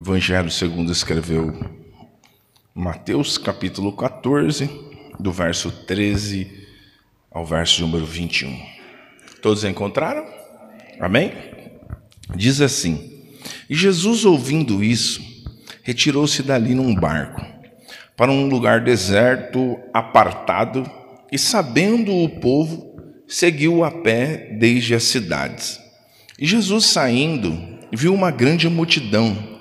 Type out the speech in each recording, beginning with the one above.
Evangelho segundo escreveu Mateus, capítulo 14, do verso 13 ao verso número 21. Todos encontraram? Amém? Diz assim: E Jesus, ouvindo isso, retirou-se dali num barco, para um lugar deserto, apartado, e sabendo o povo, seguiu a pé desde as cidades. E Jesus, saindo, viu uma grande multidão,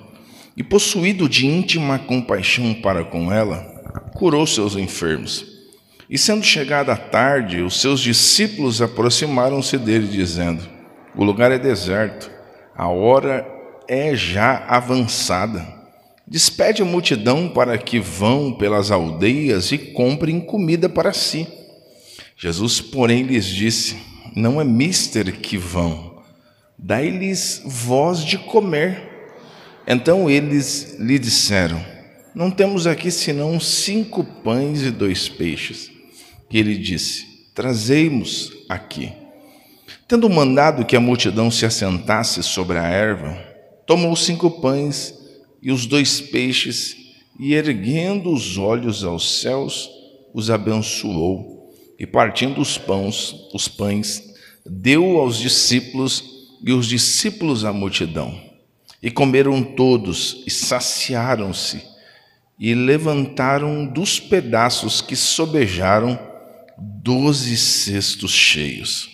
e possuído de íntima compaixão para com ela, curou seus enfermos. E sendo chegada a tarde, os seus discípulos aproximaram-se dele, dizendo: O lugar é deserto, a hora é já avançada. Despede a multidão para que vão pelas aldeias e comprem comida para si. Jesus, porém, lhes disse: Não é mister que vão, dai-lhes vós de comer. Então eles lhe disseram: Não temos aqui senão 5 pães e 2 peixes. E ele disse: Trazei-mos aqui. Tendo mandado que a multidão se assentasse sobre a erva, tomou 5 pães e os 2 peixes, e erguendo os olhos aos céus, os abençoou, e partindo os pães, deu aos discípulos, e os discípulos à multidão. E comeram todos, e saciaram-se, e levantaram dos pedaços que sobejaram 12 cestos cheios.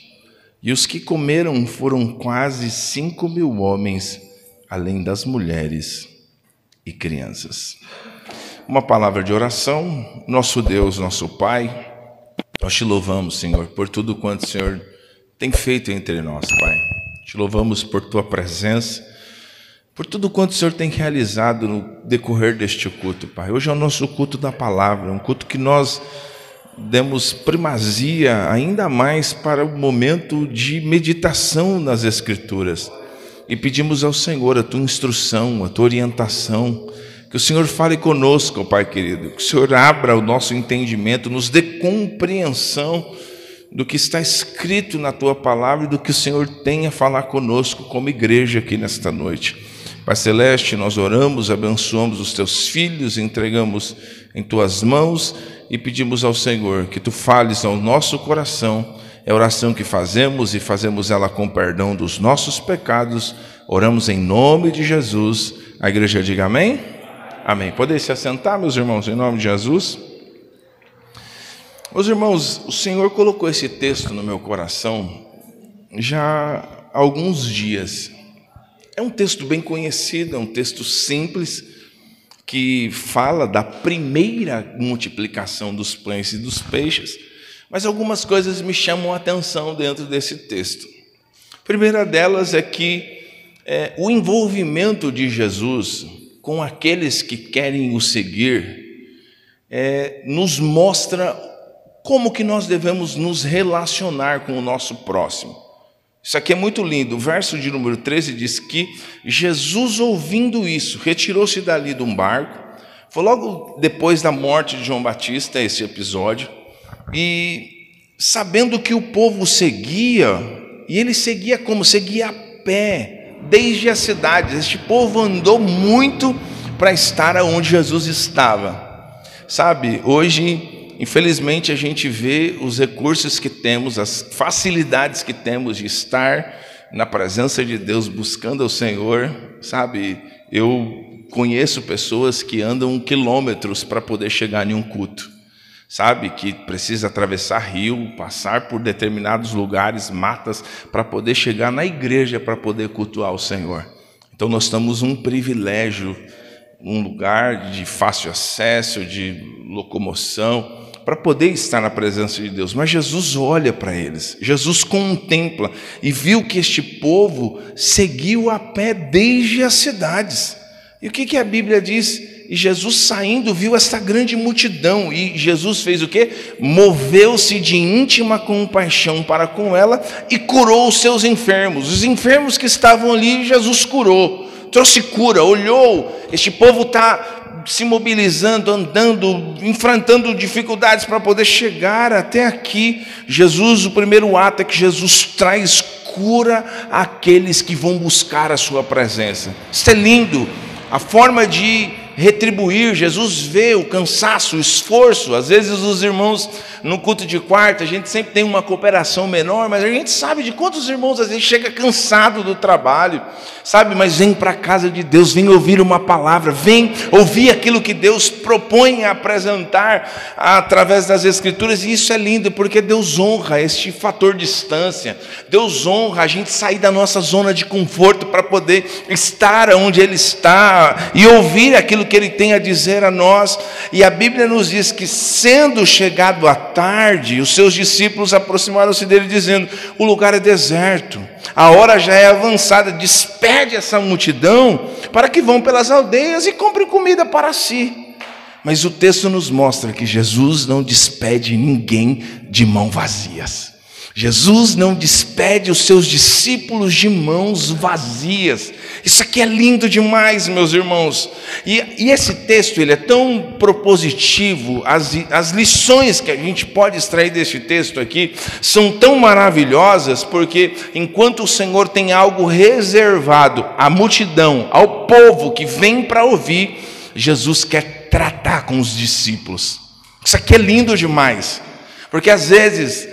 E os que comeram foram quase 5.000 homens, além das mulheres e crianças. Uma palavra de oração. Nosso Deus, nosso Pai, nós te louvamos, Senhor, por tudo quanto o Senhor tem feito entre nós, Pai. Te louvamos por tua presença, por tudo quanto o Senhor tem realizado no decorrer deste culto, Pai. Hoje é o nosso culto da palavra, um culto que nós demos primazia ainda mais para o momento de meditação nas Escrituras. E pedimos ao Senhor a tua instrução, a tua orientação, que o Senhor fale conosco, Pai querido, que o Senhor abra o nosso entendimento, nos dê compreensão do que está escrito na tua palavra e do que o Senhor tem a falar conosco como igreja aqui nesta noite. Pai Celeste, nós oramos, abençoamos os teus filhos, entregamos em tuas mãos e pedimos ao Senhor que tu fales ao nosso coração. É a oração que fazemos e fazemos ela com perdão dos nossos pecados. Oramos em nome de Jesus. A igreja diga amém? Amém. Podem se assentar, meus irmãos, em nome de Jesus. Meus irmãos, o Senhor colocou esse texto no meu coração já há alguns dias. É um texto bem conhecido, é um texto simples, que fala da primeira multiplicação dos pães e dos peixes, mas algumas coisas me chamam a atenção dentro desse texto. A primeira delas é que o envolvimento de Jesus com aqueles que querem o seguir nos mostra como que nós devemos nos relacionar com o nosso próximo. Isso aqui é muito lindo. O verso de número 13 diz que Jesus, ouvindo isso, retirou-se dali de um barco. Foi logo depois da morte de João Batista, esse episódio. E sabendo que o povo seguia, e ele seguia como? Seguia a pé, desde as cidades. Este povo andou muito para estar onde Jesus estava. Sabe, hoje, infelizmente, a gente vê os recursos que temos, as facilidades que temos de estar na presença de Deus, buscando ao Senhor. Sabe, eu conheço pessoas que andam quilômetros para poder chegar em um culto. Sabe, que precisa atravessar rio, passar por determinados lugares, matas, para poder chegar na igreja, para poder cultuar o Senhor. Então nós temos um privilégio, um lugar de fácil acesso, de locomoção, para poder estar na presença de Deus. Mas Jesus olha para eles, Jesus contempla e viu que este povo seguiu a pé desde as cidades. E o que a Bíblia diz? E Jesus, saindo, viu esta grande multidão, e Jesus fez o quê? Moveu-se de íntima compaixão para com ela e curou os seus enfermos. Os enfermos que estavam ali, Jesus curou, trouxe cura. Olhou, este povo está se mobilizando, andando, enfrentando dificuldades para poder chegar até aqui. Jesus, o primeiro ato é que Jesus traz cura àqueles que vão buscar a sua presença. Isso é lindo. a forma de retribuir. Jesus vê o cansaço, o esforço. Às vezes os irmãos no culto de quarta, a gente sempre tem uma cooperação menor, mas a gente sabe de quantos irmãos às vezes chega cansado do trabalho, sabe? Mas vem para a casa de Deus, vem ouvir uma palavra, vem ouvir aquilo que Deus propõe a apresentar através das Escrituras. E isso é lindo, porque Deus honra este fator distância. Deus honra a gente sair da nossa zona de conforto para poder estar onde Ele está e ouvir aquilo que Ele tem a dizer a nós. E a Bíblia nos diz que, sendo chegado a tarde, os seus discípulos aproximaram-se dele dizendo: o lugar é deserto, a hora já é avançada, despede essa multidão para que vão pelas aldeias e comprem comida para si. Mas o texto nos mostra que Jesus não despede ninguém de mãos vazias. Jesus não despede os seus discípulos de mãos vazias. Isso aqui é lindo demais, meus irmãos. E esse texto, ele é tão propositivo. As lições que a gente pode extrair desse texto aqui são tão maravilhosas, porque enquanto o Senhor tem algo reservado à multidão, ao povo que vem para ouvir, Jesus quer tratar com os discípulos. Isso aqui é lindo demais, porque às vezes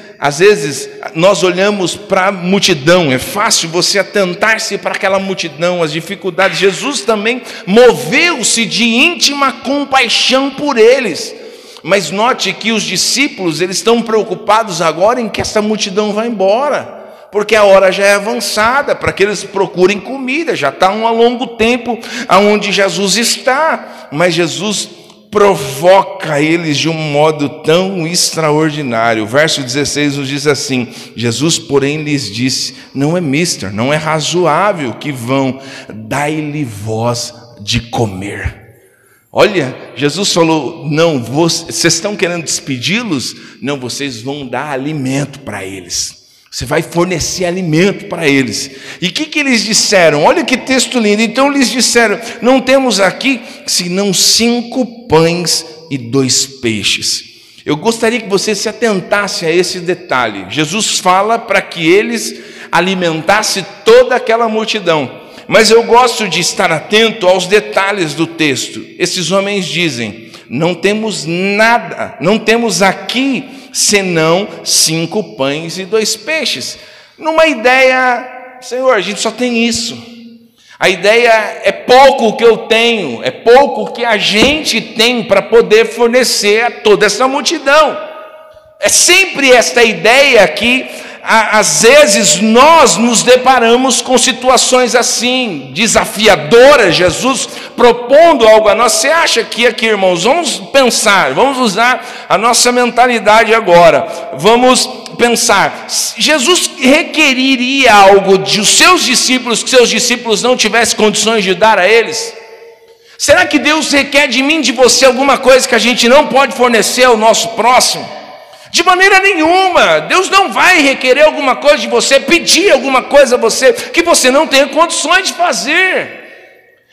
nós olhamos para a multidão, é fácil você atentar-se para aquela multidão, as dificuldades. Jesus também moveu-se de íntima compaixão por eles. Mas note que os discípulos, eles estão preocupados agora em que essa multidão vá embora, porque a hora já é avançada, para que eles procurem comida. Já está um longo tempo aonde Jesus está, mas Jesus provoca eles de um modo tão extraordinário. O verso 16 nos diz assim: Jesus, porém, lhes disse: não é mister, não é razoável que vão, dai-lhe vós de comer. Olha, Jesus falou: não, vocês estão querendo despedi-los? Não, vocês vão dar alimento para eles. Você vai fornecer alimento para eles. E o que eles disseram? Olha que texto lindo. Então eles disseram: não temos aqui senão 5 pães e 2 peixes. Eu gostaria que você se atentasse a esse detalhe. Jesus fala para que eles alimentassem toda aquela multidão. Mas eu gosto de estar atento aos detalhes do texto. Esses homens dizem: não temos nada, não temos aqui senão 5 pães e 2 peixes. Numa ideia: Senhor, a gente só tem isso. A ideia é pouco o que eu tenho, é pouco o que a gente tem para poder fornecer a toda essa multidão. É sempre esta ideia que às vezes nós nos deparamos com situações assim, desafiadoras. Jesus propondo algo a nós. Você acha que aqui, irmãos, vamos pensar, vamos usar a nossa mentalidade agora, vamos pensar, Jesus requeriria algo de seus discípulos que seus discípulos não tivessem condições de dar a eles? Será que Deus requer de mim, de você, alguma coisa que a gente não pode fornecer ao nosso próximo? De maneira nenhuma. Deus não vai requerer alguma coisa de você, pedir alguma coisa a você que você não tenha condições de fazer.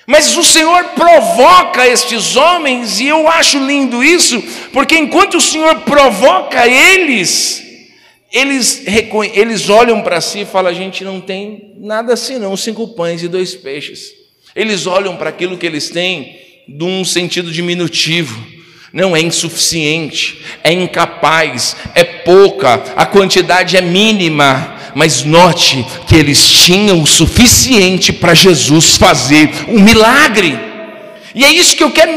Mas o Senhor provoca estes homens, e eu acho lindo isso, porque enquanto o Senhor provoca eles olham para si e falam: a gente não tem nada senão 5 pães e 2 peixes. Eles olham para aquilo que eles têm de um sentido diminutivo. Não, é insuficiente, é incapaz, é pouca, a quantidade é mínima. Mas note que eles tinham o suficiente para Jesus fazer um milagre. E é isso que eu quero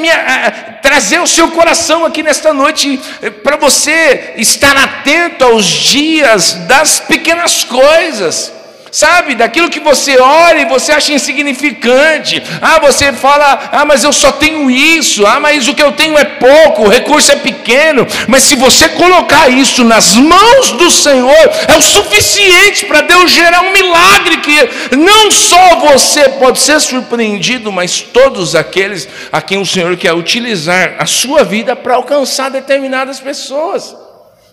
trazer ao seu coração aqui nesta noite, para você estar atento aos dias das pequenas coisas. Sabe, daquilo que você olha e você acha insignificante. Você fala: mas eu só tenho isso. Mas o que eu tenho é pouco, o recurso é pequeno. Mas se você colocar isso nas mãos do Senhor, é o suficiente para Deus gerar um milagre, que não só você pode ser surpreendido, mas todos aqueles a quem o Senhor quer utilizar a sua vida para alcançar determinadas pessoas.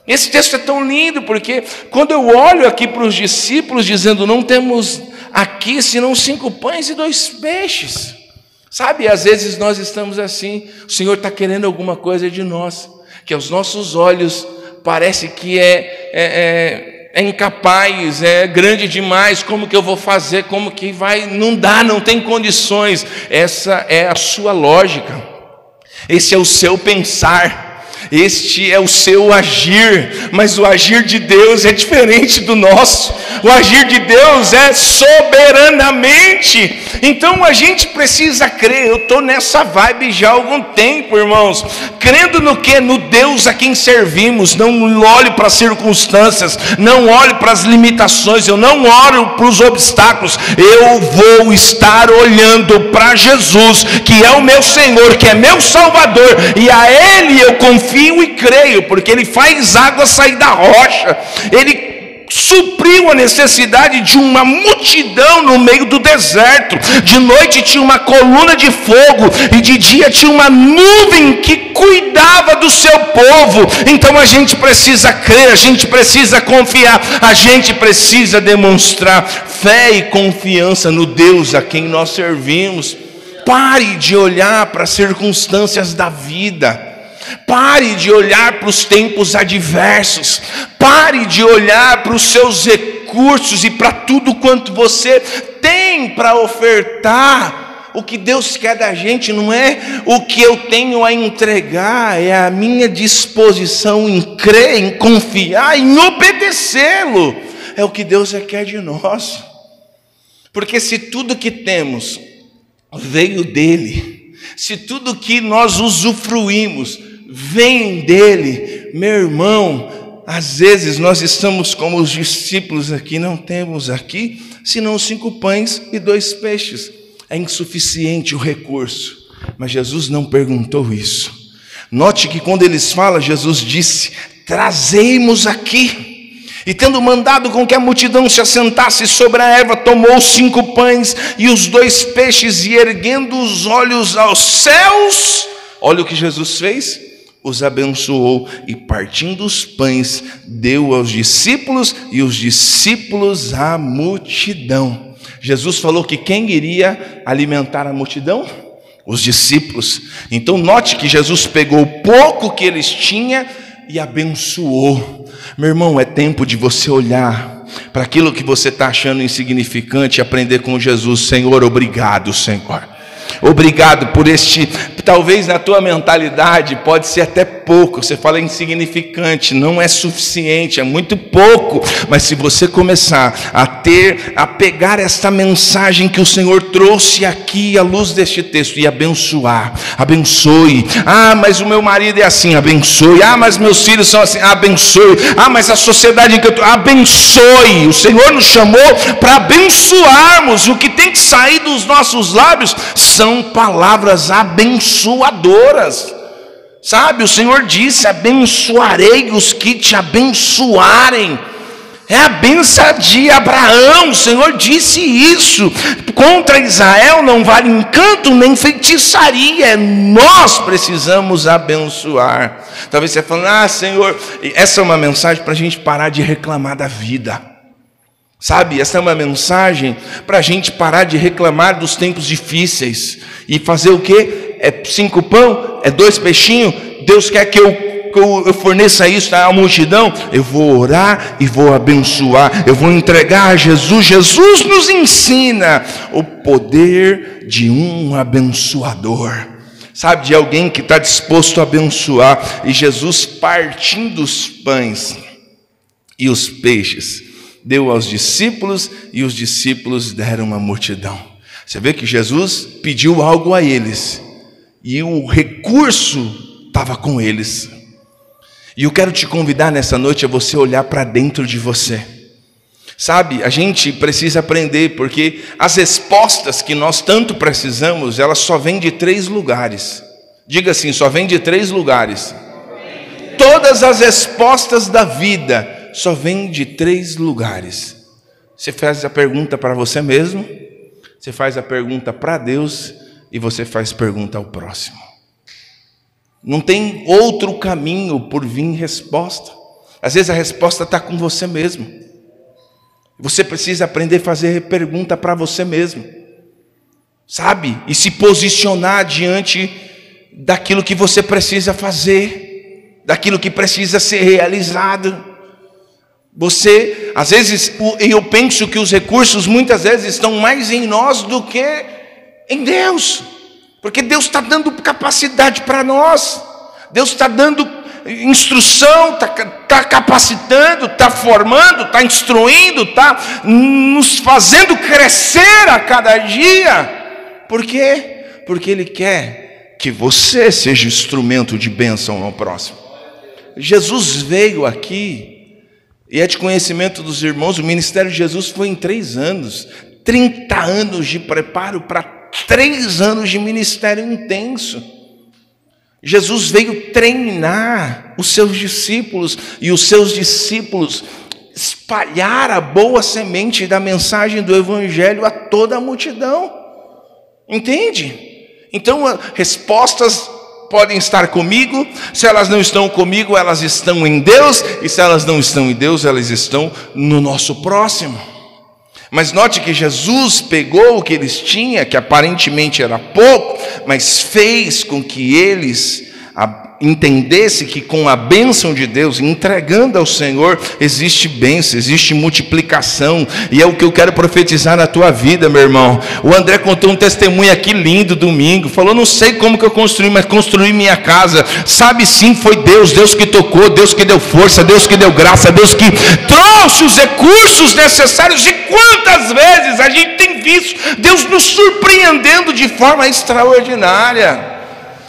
Esse texto é tão lindo, porque quando eu olho aqui para os discípulos dizendo: não temos aqui senão 5 pães e 2 peixes. Sabe, às vezes nós estamos assim, o Senhor está querendo alguma coisa de nós, que aos nossos olhos parece que é incapaz, é grande demais, como que eu vou fazer, como que vai, não dá, não tem condições. Essa é a sua lógica, esse é o seu pensar, este é o seu agir, mas o agir de Deus é diferente do nosso. O agir de Deus é soberanamente. Então a gente precisa crer. Eu estou nessa vibe já há algum tempo, irmãos, crendo no que? No Deus a quem servimos. Não olho para as circunstâncias, não olho para as limitações, eu não olho para os obstáculos. Eu vou estar olhando para Jesus, que é o meu Senhor, que é meu Salvador, e a Ele eu confio e creio, porque Ele faz água sair da rocha. Ele supriu a necessidade de uma multidão no meio do deserto. De noite tinha uma coluna de fogo, e de dia tinha uma nuvem que cuidava do seu povo. Então a gente precisa crer, a gente precisa confiar, a gente precisa demonstrar fé e confiança no Deus a quem nós servimos. Pare de olhar para as circunstâncias da vida. Pare de olhar para os tempos adversos. Pare de olhar para os seus recursos e para tudo quanto você tem para ofertar. O que Deus quer da gente não é o que eu tenho a entregar, é a minha disposição em crer, em confiar, em obedecê-lo. É o que Deus quer de nós. Porque se tudo que temos veio dele, se tudo que nós usufruímos vem dele, meu irmão, às vezes nós estamos como os discípulos aqui, não temos aqui senão 5 pães e 2 peixes, é insuficiente o recurso, mas Jesus não perguntou isso. Note que quando eles falam, Jesus disse: trazei-mos aqui. E tendo mandado com que a multidão se assentasse sobre a erva, tomou os 5 pães e os 2 peixes, e erguendo os olhos aos céus, olha o que Jesus fez: os abençoou, e partindo os pães, deu aos discípulos, e os discípulos à multidão. Jesus falou que quem iria alimentar a multidão? Os discípulos. Então note que Jesus pegou o pouco que eles tinham e abençoou. Meu irmão, é tempo de você olhar para aquilo que você está achando insignificante e aprender com Jesus. Senhor, obrigado, Senhor. Obrigado por este, talvez na tua mentalidade pode ser até pouco, você fala insignificante, não é suficiente, é muito pouco, mas se você começar a pegar esta mensagem que o Senhor trouxe aqui à luz deste texto e abençoar, abençoe. Ah, mas o meu marido é assim, abençoe. Ah, mas meus filhos são assim, abençoe. Ah, mas a sociedade em que eu estou, abençoe. O Senhor nos chamou para abençoarmos. O que tem que sair dos nossos lábios são palavras abençoadoras. Sabe, o Senhor disse: abençoarei os que te abençoarem. É a bênção de Abraão. O Senhor disse isso. Contra Israel não vale encanto nem feitiçaria. Nós precisamos abençoar. Talvez você fale: ah, Senhor, essa é uma mensagem para a gente parar de reclamar da vida. Sabe, essa é uma mensagem para a gente parar de reclamar dos tempos difíceis e fazer o quê? É 5 pão, é 2 peixinhos. Deus quer que eu forneça isso à multidão. Eu vou orar e vou abençoar. Eu vou entregar a Jesus. Jesus nos ensina o poder de um abençoador. Sabe, de alguém que está disposto a abençoar. E Jesus, partindo os pães e os peixes, deu aos discípulos, e os discípulos deram à multidão. Você vê que Jesus pediu algo a eles, e o recurso estava com eles. E eu quero te convidar nessa noite a você olhar para dentro de você. Sabe, a gente precisa aprender, porque as respostas que nós tanto precisamos, elas só vêm de 3 lugares. Diga assim: só vêm de 3 lugares. Todas as respostas da vida só vem de 3 lugares. Você faz a pergunta para você mesmo, você faz a pergunta para Deus, e você faz pergunta ao próximo. Não tem outro caminho por vir resposta. Às vezes a resposta está com você mesmo. Você precisa aprender a fazer pergunta para você mesmo, sabe? E se posicionar diante daquilo que você precisa fazer, daquilo que precisa ser realizado. Você, às vezes, eu penso que os recursos muitas vezes estão mais em nós do que em Deus, porque Deus está dando capacidade para nós, Deus está dando instrução, está capacitando, está formando, está instruindo, está nos fazendo crescer a cada dia. Por quê? Porque Ele quer que você seja instrumento de bênção ao próximo. Jesus veio aqui, e é de conhecimento dos irmãos, o ministério de Jesus foi em 3 anos, 30 anos de preparo para 3 anos de ministério intenso. Jesus veio treinar os seus discípulos, e os seus discípulos espalhar a boa semente da mensagem do Evangelho a toda a multidão. Entende? Então, respostas podem estar comigo. Se elas não estão comigo, elas estão em Deus. E se elas não estão em Deus, elas estão no nosso próximo. Mas note que Jesus pegou o que eles tinham, que aparentemente era pouco, mas fez com que eles entendesse que com a bênção de Deus, entregando ao Senhor, existe bênção, existe multiplicação. E é o que eu quero profetizar na tua vida, meu irmão. O André contou um testemunho aqui lindo domingo, falou: não sei como que eu construí, mas construí minha casa. Sabe sim, foi Deus, Deus que tocou, Deus que deu força, Deus que deu graça, Deus que trouxe os recursos necessários. E quantas vezes a gente tem visto Deus nos surpreendendo de forma extraordinária.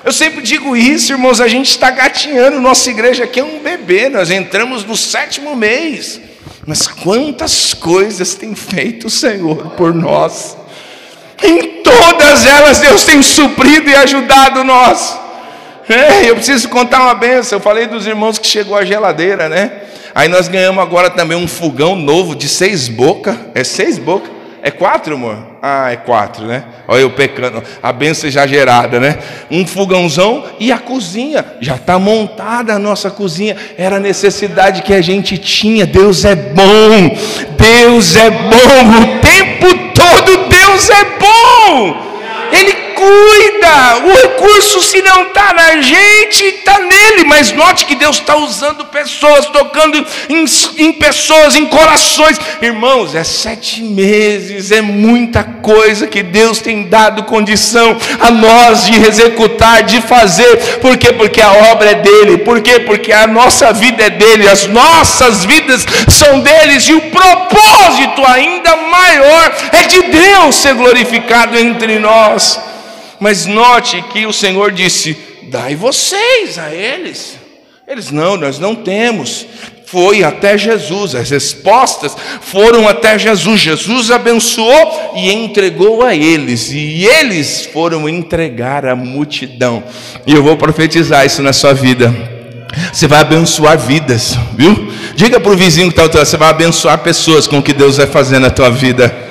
Eu sempre digo isso, irmãos, a gente está gatinhando, nossa igreja aqui é um bebê, nós entramos no 7º mês, mas quantas coisas tem feito o Senhor por nós, em todas elas Deus tem suprido e ajudado nós. Eu preciso contar uma bênção. Eu falei dos irmãos que chegou a geladeira, né? Aí nós ganhamos agora também um fogão novo de 6 bocas, é 6 bocas? É 4, amor? Ah, é 4, né? Olha eu pecando, a bênção exagerada, né? Um fogãozão e a cozinha, já está montada a nossa cozinha. Era a necessidade que a gente tinha. Deus é bom, Deus é bom, o tempo todo Deus é bom. Ele cuida, o recurso se não está na gente, está nele. Mas note que Deus está usando pessoas, tocando em pessoas, em corações. Irmãos, é 7 meses, é muita coisa que Deus tem dado condição a nós de executar, de fazer. Por quê? Porque a obra é dele. Por quê? Porque a nossa vida é dele, as nossas vidas são deles, e o propósito ainda maior é de Deus ser glorificado entre nós. Mas note que o Senhor disse: dai vocês a eles. Eles: não, nós não temos. Foi até Jesus, as respostas foram até Jesus. Jesus abençoou e entregou a eles, e eles foram entregar à multidão. E eu vou profetizar isso na sua vida. Você vai abençoar vidas, viu? Diga para o vizinho que está ao teu lado: você vai abençoar pessoas com o que Deus vai fazer na tua vida.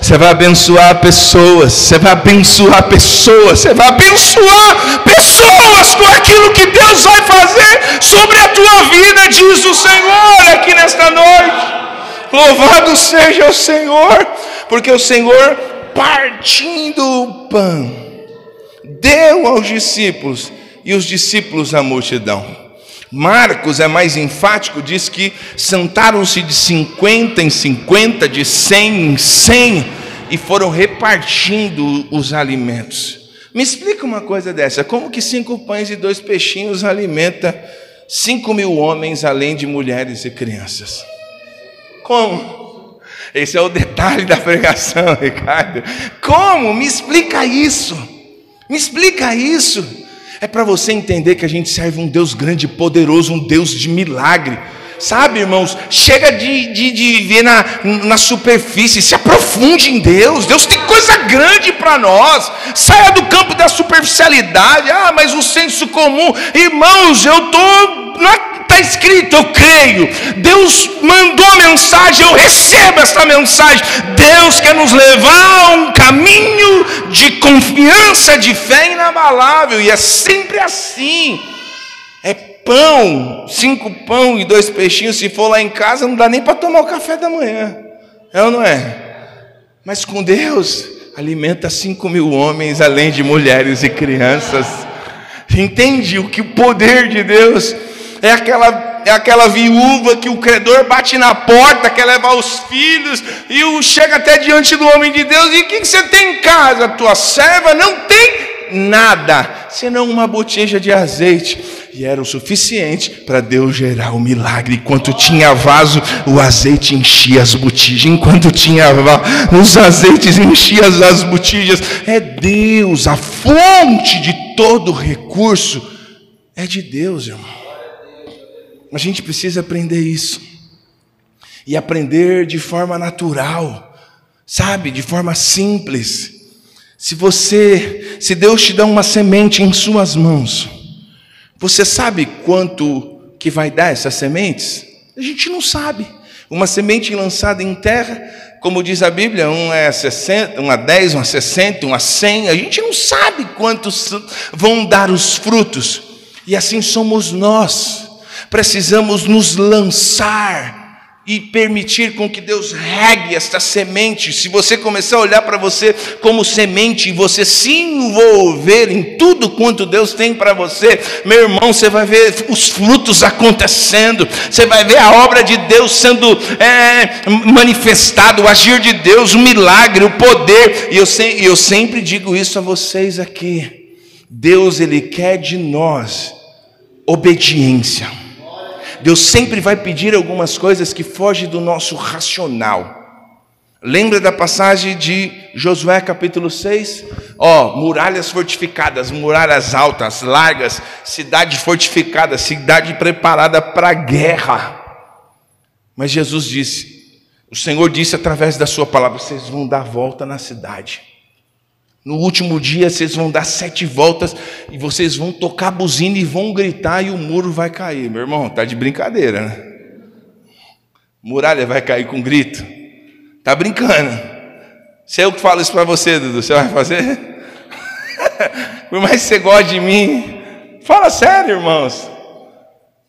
Você vai abençoar pessoas, você vai abençoar pessoas, você vai abençoar pessoas com aquilo que Deus vai fazer sobre a tua vida, diz o Senhor aqui nesta noite. Louvado seja o Senhor, porque o Senhor, partindo o pão, deu aos discípulos, e os discípulos à multidão. Marcos é mais enfático, diz que sentaram-se de 50 em 50, de 100 em 100, e foram repartindo os alimentos. Me explica uma coisa dessa: como que 5 pães e 2 peixinhos alimenta 5.000 homens, além de mulheres e crianças? Como? Esse é o detalhe da pregação, Ricardo. Como? Me explica isso. Me explica isso. É para você entender que a gente serve um Deus grande e poderoso, um Deus de milagre. Sabe, irmãos, chega de ver na superfície, se aprofunde em Deus. Deus tem coisa grande para nós. Saia do campo da superficialidade. Ah, mas o senso comum. Irmãos, eu estou... Está escrito, eu creio. Deus mandou a mensagem, eu recebo essa mensagem. Deus quer nos levar a um caminho de confiança, de fé inabalável. E é sempre assim. É pão, 5 pão e 2 peixinhos. Se for lá em casa, não dá nem para tomar o café da manhã. É ou não é? Mas com Deus, alimenta 5.000 homens, além de mulheres e crianças. Entende o que o poder de Deus é é aquela viúva que o credor bate na porta, quer levar os filhos, e chega até diante do homem de Deus, e o que você tem em casa? A tua serva não tem nada, senão uma botija de azeite, e era o suficiente para Deus gerar o milagre. Enquanto tinha vaso, o azeite enchia as botijas, enquanto tinha os azeites enchiam as botijas. É Deus, a fonte de todo recurso é de Deus, irmão. A gente precisa aprender isso, e aprender de forma natural, sabe, de forma simples. Se Deus te dá uma semente em suas mãos, você sabe quanto que vai dar essas sementes? A gente não sabe. Uma semente lançada em terra, como diz a Bíblia, um é 60, um a 10, um a 60, um a 100, a gente não sabe quantos vão dar os frutos. E assim somos nós. Precisamos nos lançar e permitir com que Deus regue esta semente. Se você começar a olhar para você como semente, e você se envolver em tudo quanto Deus tem para você, meu irmão, você vai ver os frutos acontecendo, você vai ver a obra de Deus sendo manifestado, o agir de Deus, o milagre, o poder. E eu sempre digo isso a vocês aqui: Deus, Ele quer de nós obediência. Deus sempre vai pedir algumas coisas que fogem do nosso racional. Lembra da passagem de Josué capítulo 6? Muralhas fortificadas, muralhas altas, largas, cidade fortificada, cidade preparada para a guerra. Mas Jesus disse, o Senhor disse através da sua palavra: vocês vão dar volta na cidade. No último dia vocês vão dar 7 voltas, e vocês vão tocar a buzina e vão gritar, e o muro vai cair. Meu irmão, tá de brincadeira, né? Muralha vai cair com grito? Tá brincando? Se eu que falo isso para você, Dudu, você vai fazer? Por mais que você goste de mim, fala sério, irmãos.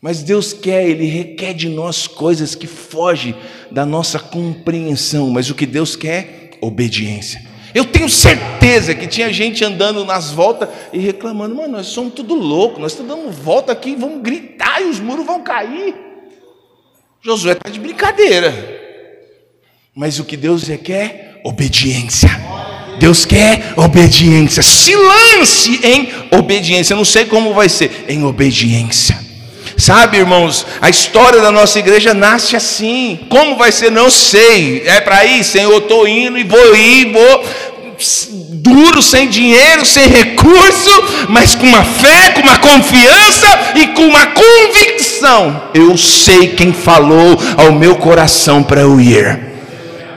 Mas Deus quer, Ele requer de nós coisas que fogem da nossa compreensão. Mas o que Deus quer? Obediência. Eu tenho certeza que tinha gente andando nas voltas e reclamando: mano, nós somos tudo louco, nós estamos dando volta aqui, vamos gritar e os muros vão cair. Josué está de brincadeira. Mas o que Deus quer? Obediência. Deus quer obediência. Se lance em obediência. Eu não sei como vai ser, em obediência. Sabe, irmãos, a história da nossa igreja nasce assim. Como vai ser, não sei. É para ir, Senhor, eu estou indo e vou duro, sem dinheiro, sem recurso, mas com uma fé, com uma confiança e com uma convicção. Eu sei quem falou ao meu coração para eu ir.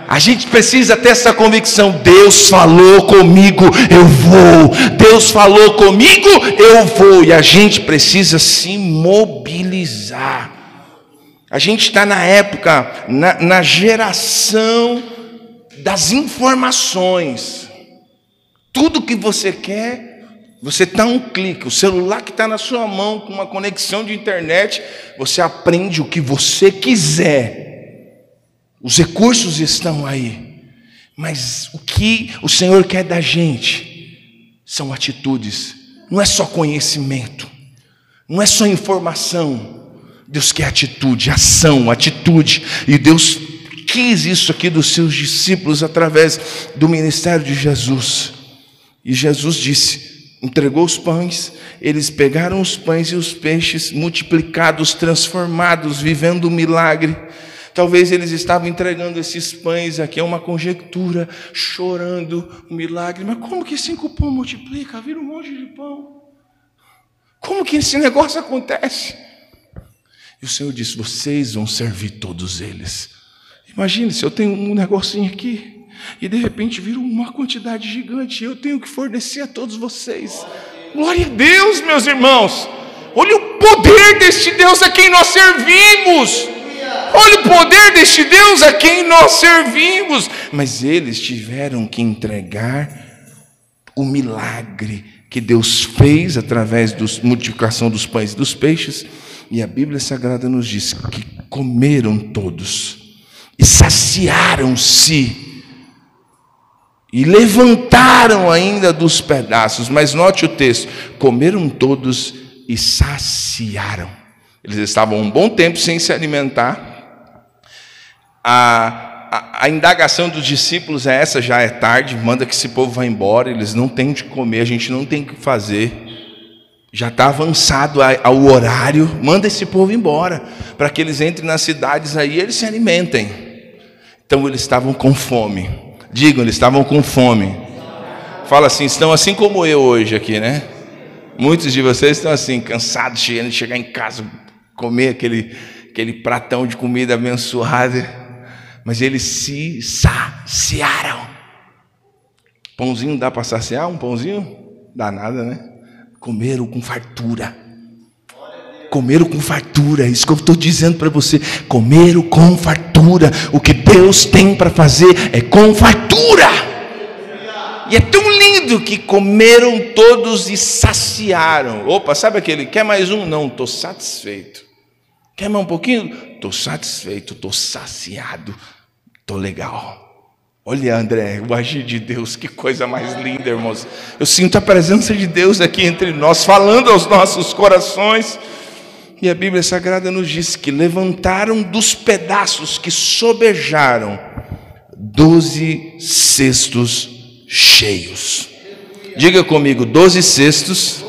A gente precisa ter essa convicção: Deus falou comigo, eu vou. Deus falou comigo, eu vou. E a gente precisa se mobilizar. A gente está na época, na geração das informações. Tudo que você quer, você está a um clique. O celular que está na sua mão, com uma conexão de internet, você aprende o que você quiser. Os recursos estão aí, mas o que o Senhor quer da gente são atitudes. Não é só conhecimento, não é só informação. Deus quer atitude, ação, atitude. E Deus quis isso aqui dos seus discípulos através do ministério de Jesus. E Jesus disse, entregou os pães, eles pegaram os pães e os peixes multiplicados, transformados, vivendo um milagre. Talvez eles estavam entregando esses pães, aqui é uma conjectura, chorando um milagre. Mas como que 5 pães multiplica? Vira um monte de pão. Como que esse negócio acontece? E o Senhor disse, vocês vão servir todos eles. Imagine se eu tenho um negocinho aqui, e de repente vira uma quantidade gigante, e eu tenho que fornecer a todos vocês. Glória a Deus, meus irmãos. Olha o poder deste Deus a quem nós servimos. Olha o poder deste Deus a quem nós servimos. Mas eles tiveram que entregar o milagre que Deus fez através da multiplicação dos pães e dos peixes. E a Bíblia Sagrada nos diz que comeram todos e saciaram-se e levantaram ainda dos pedaços. Mas note o texto: comeram todos e saciaram. Eles estavam um bom tempo sem se alimentar. A indagação dos discípulos é essa: já é tarde, manda que esse povo vá embora, eles não têm de comer, a gente não tem o que fazer. Já está avançado ao horário, manda esse povo embora, para que eles entrem nas cidades aí e eles se alimentem. Então eles estavam com fome. Digam, eles estavam com fome. Fala assim, estão assim como eu hoje aqui, né? Muitos de vocês estão assim, cansados, de chegar em casa, comer aquele pratão de comida abençoada. Mas eles se saciaram. Pãozinho dá para saciar? Um pãozinho? Dá nada, né? Comeram com fartura. Comeram com fartura. Isso que eu estou dizendo para você. Comeram com fartura. O que Deus tem para fazer é com fartura. E é tão lindo que comeram todos e saciaram. Opa, sabe aquele, quer mais um? Não, estou satisfeito. Quer mais um pouquinho? Estou satisfeito, estou saciado, estou legal. Olha, André, o agir de Deus, que coisa mais linda, irmãos. Eu sinto a presença de Deus aqui entre nós, falando aos nossos corações. E a Bíblia Sagrada nos diz que levantaram dos pedaços que sobejaram 12 cestos cheios. Diga comigo, 12 cestos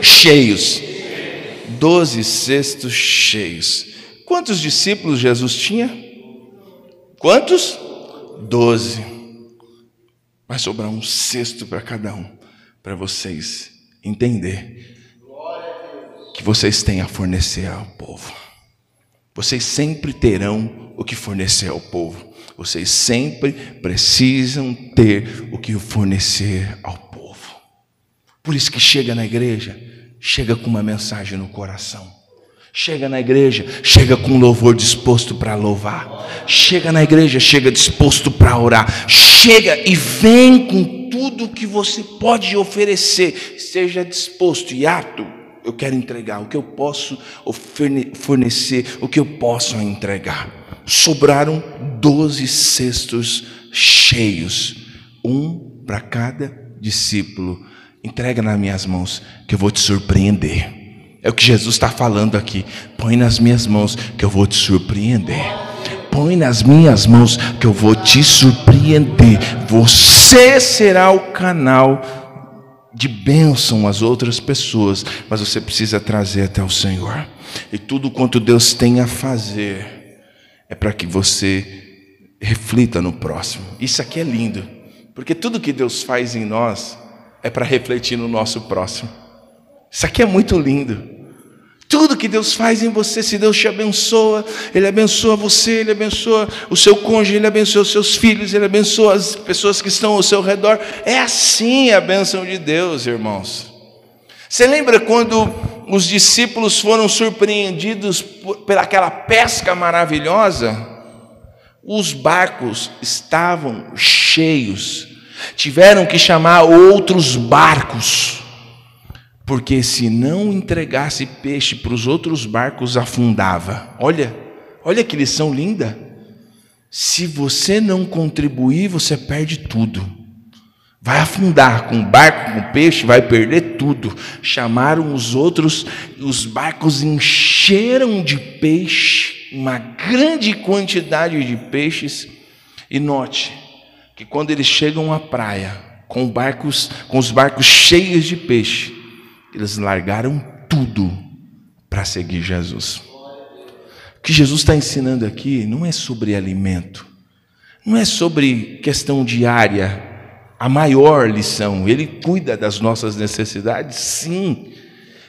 cheios. 12 cestos cheios. Quantos discípulos Jesus tinha? Quantos? 12. Vai sobrar um cesto para cada um, para vocês entender que vocês têm a fornecer ao povo. Vocês sempre terão o que fornecer ao povo. Vocês sempre precisam ter o que fornecer ao povo. Por isso que chega na igreja, chega com uma mensagem no coração. Chega na igreja, chega com louvor disposto para louvar. Chega na igreja, chega disposto para orar. Chega e vem com tudo que você pode oferecer. Seja disposto e apto. Eu quero entregar o que eu posso fornecer, o que eu posso entregar. Sobraram 12 cestos cheios, um para cada discípulo. Entrega nas minhas mãos que eu vou te surpreender. É o que Jesus está falando aqui. Põe nas minhas mãos que eu vou te surpreender. Põe nas minhas mãos que eu vou te surpreender. Você será o canal de bênção às outras pessoas, mas você precisa trazer até o Senhor. E tudo quanto Deus tem a fazer é para que você reflita no próximo. Isso aqui é lindo, porque tudo que Deus faz em nós é para refletir no nosso próximo. Isso aqui é muito lindo. Tudo que Deus faz em você, se Deus te abençoa, Ele abençoa você, Ele abençoa o seu cônjuge, Ele abençoa os seus filhos, Ele abençoa as pessoas que estão ao seu redor. É assim a bênção de Deus, irmãos. Você lembra quando os discípulos foram surpreendidos pelaquela pesca maravilhosa? Os barcos estavam cheios, tiveram que chamar outros barcos, porque se não entregasse peixe para os outros barcos, afundava. Olha que lição linda. Se você não contribuir, você perde tudo. Vai afundar com barco, com peixe, vai perder tudo. Chamaram os outros, os barcos encheram de peixe, uma grande quantidade de peixes. E note que quando eles chegam à praia, com os barcos cheios de peixe, eles largaram tudo para seguir Jesus. O que Jesus está ensinando aqui não é sobre alimento, não é sobre questão diária, a maior lição. Ele cuida das nossas necessidades, sim,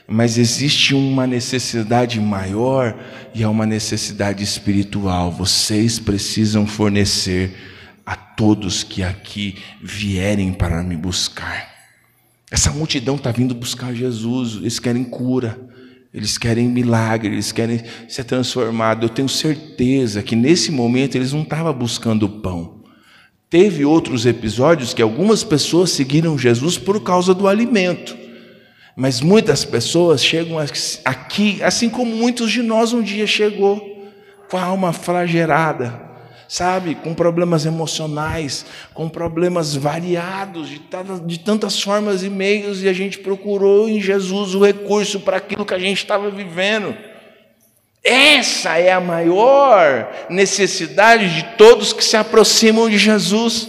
mas existe uma necessidade maior e é uma necessidade espiritual. Vocês precisam fornecer a todos que aqui vierem para me buscar. Essa multidão está vindo buscar Jesus, eles querem cura, eles querem milagre, eles querem ser transformados. Eu tenho certeza que nesse momento eles não estavam buscando pão. Teve outros episódios que algumas pessoas seguiram Jesus por causa do alimento. Mas muitas pessoas chegam aqui, assim como muitos de nós um dia chegou, com a alma flagelada, sabe, com problemas emocionais, com problemas variados, de tantas formas e meios, e a gente procurou em Jesus o recurso para aquilo que a gente estava vivendo. Essa é a maior necessidade de todos que se aproximam de Jesus.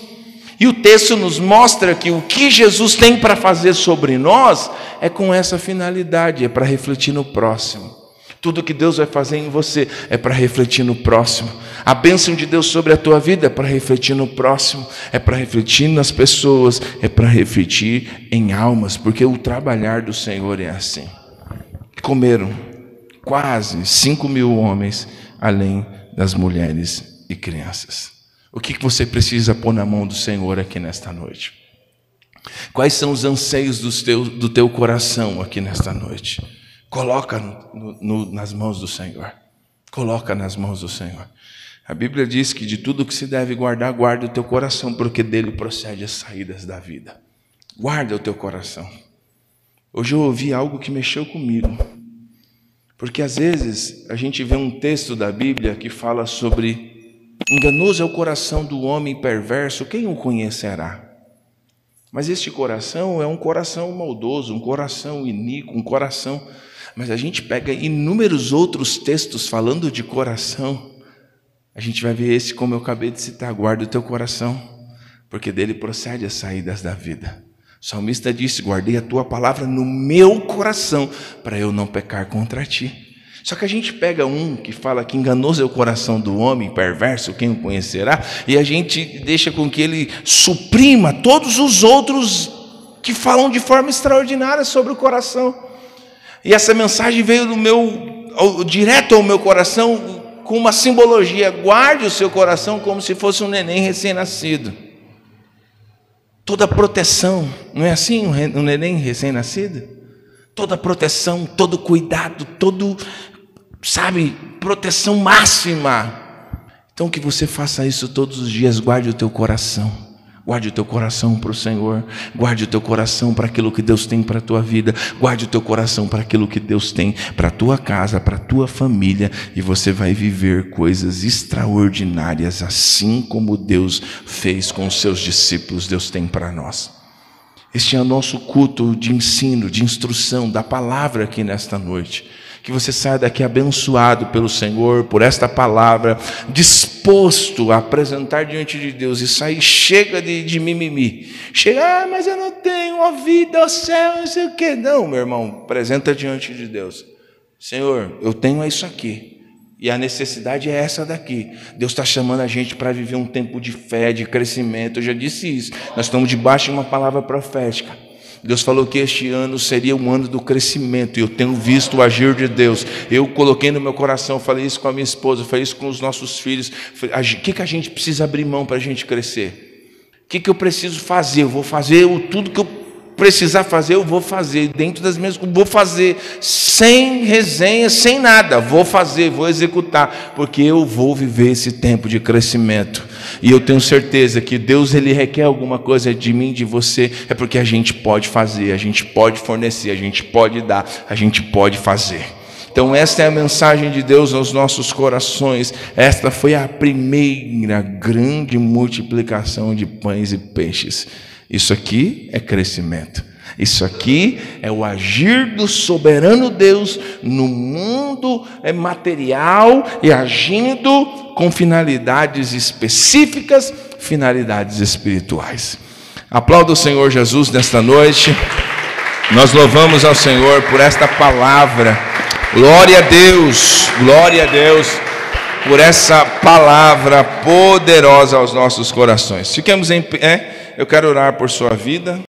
E o texto nos mostra que o que Jesus tem para fazer sobre nós é com essa finalidade, é para refletir no próximo. Tudo que Deus vai fazer em você é para refletir no próximo. A bênção de Deus sobre a tua vida é para refletir no próximo, é para refletir nas pessoas, é para refletir em almas, porque o trabalhar do Senhor é assim. Comeram quase 5.000 homens, além das mulheres e crianças. O que você precisa pôr na mão do Senhor aqui nesta noite? Quais são os anseios do teu coração aqui nesta noite? Coloca nas mãos do Senhor. Coloca nas mãos do Senhor. A Bíblia diz que de tudo que se deve guardar, guarda o teu coração, porque dele procede as saídas da vida. Guarda o teu coração. Hoje eu ouvi algo que mexeu comigo. Porque às vezes a gente vê um texto da Bíblia que fala sobre enganoso é o coração do homem perverso, quem o conhecerá? Mas este coração é um coração maldoso, um coração iníquo, um coração... Mas a gente pega inúmeros outros textos falando de coração, a gente vai ver esse, como eu acabei de citar, guarda o teu coração, porque dele procede as saídas da vida. O salmista disse, guardei a tua palavra no meu coração, para eu não pecar contra ti. Só que a gente pega um que fala que enganoso é o coração do homem perverso, quem o conhecerá, e a gente deixa com que ele suprima todos os outros que falam de forma extraordinária sobre o coração. E essa mensagem veio direto ao meu coração com uma simbologia. Guarde o seu coração como se fosse um neném recém-nascido. Toda proteção, não é assim um neném recém-nascido? Toda proteção, todo cuidado, proteção máxima. Então que você faça isso todos os dias, guarde o teu coração. Guarde o teu coração para o Senhor, guarde o teu coração para aquilo que Deus tem para a tua vida, guarde o teu coração para aquilo que Deus tem para a tua casa, para a tua família, e você vai viver coisas extraordinárias, assim como Deus fez com os seus discípulos, Deus tem para nós. Este é o nosso culto de ensino, de instrução, da palavra aqui nesta noite. Que você saia daqui abençoado pelo Senhor, por esta palavra, disposto a apresentar diante de Deus e sair, chega de mimimi. Chega, mas eu não tenho a vida, o céu, não sei o quê. Não, meu irmão, apresenta diante de Deus. Senhor, eu tenho isso aqui. E a necessidade é essa daqui. Deus está chamando a gente para viver um tempo de fé, de crescimento. Eu já disse isso. Nós estamos debaixo de uma palavra profética. Deus falou que este ano seria um ano do crescimento, e eu tenho visto o agir de Deus. Eu coloquei no meu coração, falei isso com a minha esposa, falei isso com os nossos filhos. O que a gente precisa abrir mão para a gente crescer? O que eu preciso fazer? Eu vou fazer tudo que eu precisar fazer, eu vou fazer, dentro das minhas coisas, vou fazer, sem resenha, sem nada, vou fazer, vou executar, porque eu vou viver esse tempo de crescimento, e eu tenho certeza que Deus, Ele requer alguma coisa de mim, de você, é porque a gente pode fazer, a gente pode fornecer, a gente pode dar, a gente pode fazer. Então esta é a mensagem de Deus aos nossos corações. Esta foi a primeira grande multiplicação de pães e peixes. Isso aqui é crescimento. Isso aqui é o agir do soberano Deus no mundo material e agindo com finalidades específicas, finalidades espirituais. Aplauda o Senhor Jesus nesta noite. Nós louvamos ao Senhor por esta palavra. Glória a Deus por essa palavra poderosa aos nossos corações. Fiquemos em pé. Eu quero orar por sua vida.